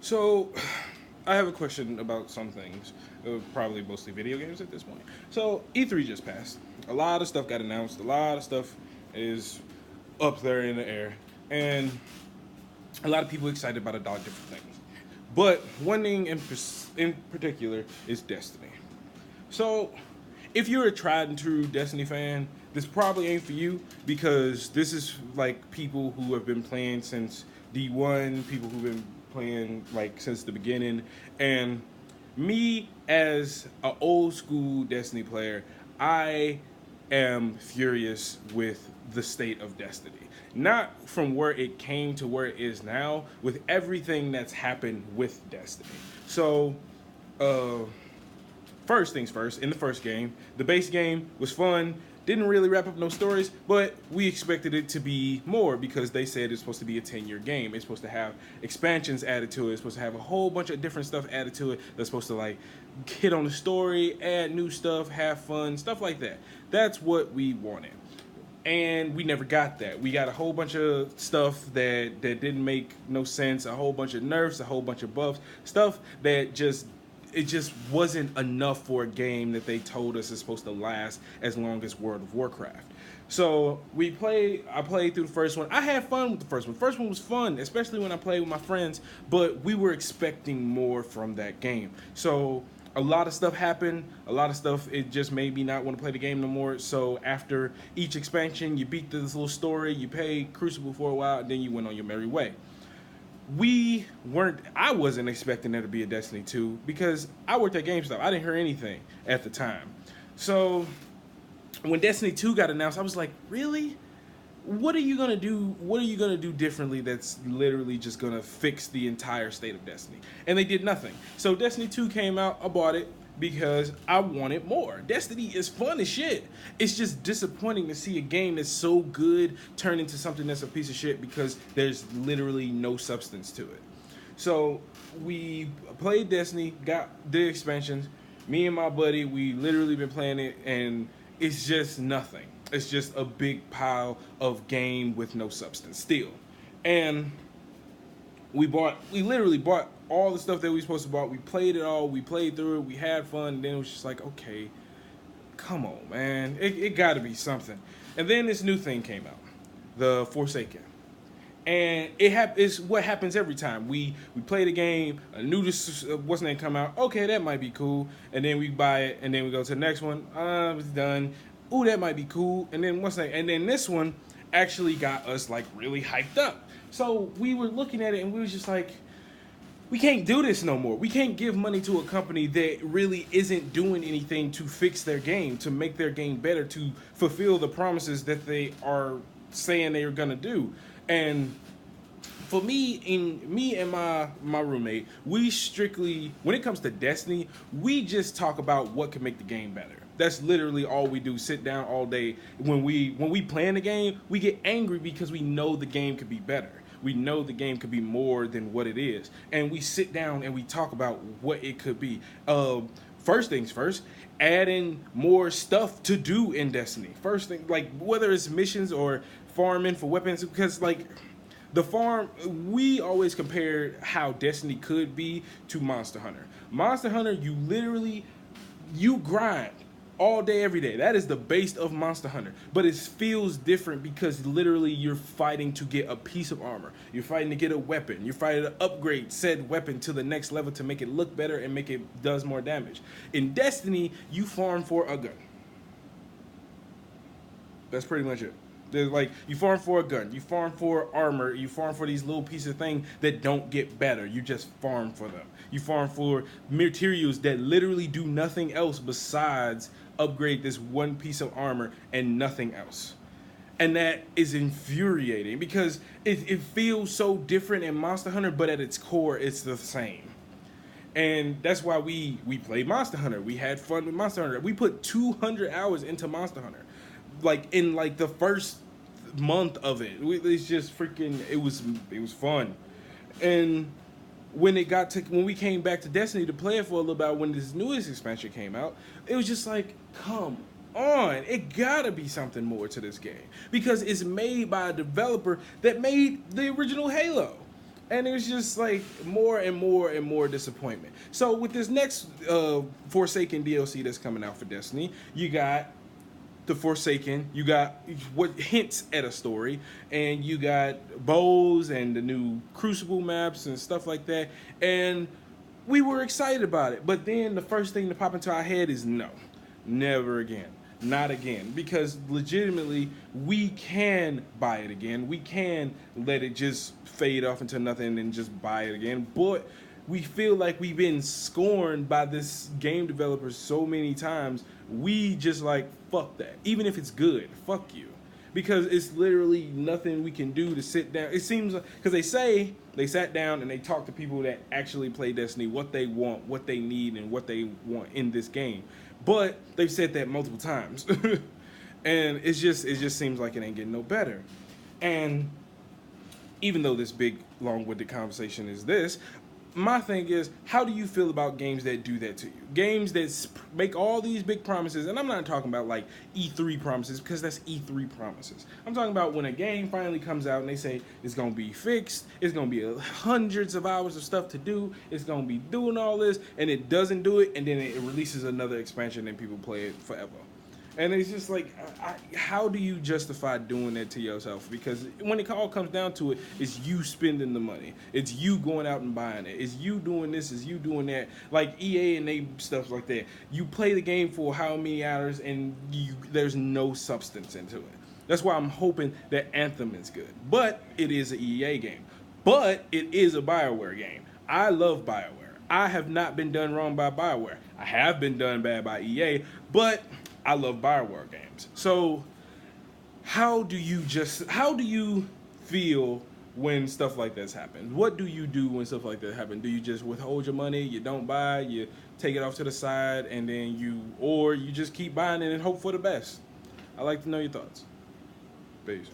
So, I have a question about some things, probably mostly video games at this point. So, E3 just passed. A lot of stuff got announced. A lot of stuff is up there in the air, and a lot of people excited about a lot of different things. But one thing in particular is Destiny. So, if you're a tried and true Destiny fan, this probably ain't for you because this is like people who have been playing since D1, people who've been playing like since the beginning, and me as an old school Destiny player, I am furious with the state of Destiny. Not from where it came to where it is now, with everything that's happened with Destiny. So, uh, first things first, in the first game, the base game was fun. Didn't really wrap up no stories, but we expected it to be more because they said it's supposed to be a 10-year game. It's supposed to have expansions added to it. It's supposed to have a whole bunch of different stuff added to it that's supposed to like hit on the story, add new stuff, have fun, stuff like that. That's what we wanted. And we never got that. We got a whole bunch of stuff that didn't make no sense, a whole bunch of nerfs, a whole bunch of buffs, stuff that just wasn't enough for a game that they told us is supposed to last as long as World of Warcraft. So I played through the first one. I had fun with the first one. First one was fun, especially when I played with my friends, but we were expecting more from that game. So a lot of stuff happened. A lot of stuff, it just made me not want to play the game no more. So after each expansion, you beat this little story, you pay Crucible for a while, and then you went on your merry way. I wasn't expecting there to be a Destiny 2 because I worked at GameStop. I didn't hear anything at the time. So when Destiny 2 got announced, I was like, really? What are you gonna do? What are you gonna do differently that's literally just gonna fix the entire state of Destiny? And they did nothing. So Destiny 2 came out, I bought it because I wanted more. Destiny is fun as shit. It's just disappointing to see a game that's so good turn into something that's a piece of shit because there's literally no substance to it. So we played Destiny, got the expansions. Me and my buddy, we literally been playing it, and it's just nothing. It's just a big pile of game with no substance still. And we literally bought all the stuff that we supposed to bought. We played it all, we played through it, we had fun, and then it was just like, okay, come on, man. It gotta be something. And then this new thing came out, the Forsaken. And it's what happens every time. We play the game, a new what's name come out, okay, that might be cool, and then we buy it, and then we go to the next one, it's done. Ooh, that might be cool. And then what's that? And then this one actually got us like really hyped up. So we were looking at it and we was just like, we can't do this no more. We can't give money to a company that really isn't doing anything to fix their game, to make their game better, to fulfill the promises that they are saying they are gonna do. And for me and my roommate, we strictly, when it comes to Destiny, we just talk about what can make the game better. That's literally all we do. Sit down all day. When we play in the game, we get angry because we know the game could be better. We know the game could be more than what it is, and we sit down and we talk about what it could be. First things first, adding more stuff to do in Destiny. First thing, like whether it's missions or farming for weapons, because like the farm, we always compare how Destiny could be to Monster Hunter. Monster Hunter, you grind all day, every day. That is the base of Monster Hunter. But it feels different because literally you're fighting to get a piece of armor. You're fighting to get a weapon. You're fighting to upgrade said weapon to the next level to make it look better and make it does more damage. In Destiny, you farm for a gun. That's pretty much it. There's like you farm for a gun, you farm for armor, you farm for these little pieces of thing that don't get better. You just farm for them. You farm for materials that literally do nothing else besides upgrade this one piece of armor and nothing else. And that is infuriating because it feels so different in Monster Hunter, but at its core, it's the same. And that's why we played Monster Hunter. We had fun with Monster Hunter. We put 200 hours into Monster Hunter, like in like the first month of it. It's just freaking. It was fun, and when we came back to Destiny to play it for a little bit, when this newest expansion came out, it was just like, come on, it gotta be something more to this game because it's made by a developer that made the original Halo. And it was just like more and more and more disappointment. So with this next Forsaken DLC that's coming out for Destiny, you got the Forsaken, you got what hints at a story, and you got bows and the new Crucible maps and stuff like that. And we were excited about it, but then the first thing to pop into our head is no, never again. Not again, because legitimately we can buy it again. We can let it just fade off into nothing and just buy it again. But we feel like we've been scorned by this game developer so many times. We just like, fuck that. Even if it's good, fuck you. Because it's literally nothing we can do to sit down. It seems like, because they say they sat down and they talked to people that actually play Destiny, what they want, what they need, and what they want in this game. But they've said that multiple times. And it just seems like it ain't getting no better. And even though this big, long-winded conversation is this, my thing is, how do you feel about games that do that to you? Games that make all these big promises, and I'm not talking about like E3 promises, because that's E3 promises. I'm talking about when a game finally comes out and they say it's going to be fixed, it's going to be hundreds of hours of stuff to do, it's going to be doing all this, and it doesn't do it, and then it releases another expansion and people play it forever. And it's just like, how do you justify doing that to yourself? Because when it all comes down to it, it's you spending the money. It's you going out and buying it. It's you doing this. It's you doing that. Like EA and they stuff like that. You play the game for how many hours and there's no substance into it. That's why I'm hoping that Anthem is good. But it is an EA game. But it is a BioWare game. I love BioWare. I have not been done wrong by BioWare. I have been done bad by EA, but I love BioWare games. So how do you feel when stuff like this happens? What do you do when stuff like that happens? Do you just withhold your money, you don't buy, you take it off to the side, and then you just keep buying it and hope for the best? I'd like to know your thoughts. Peace.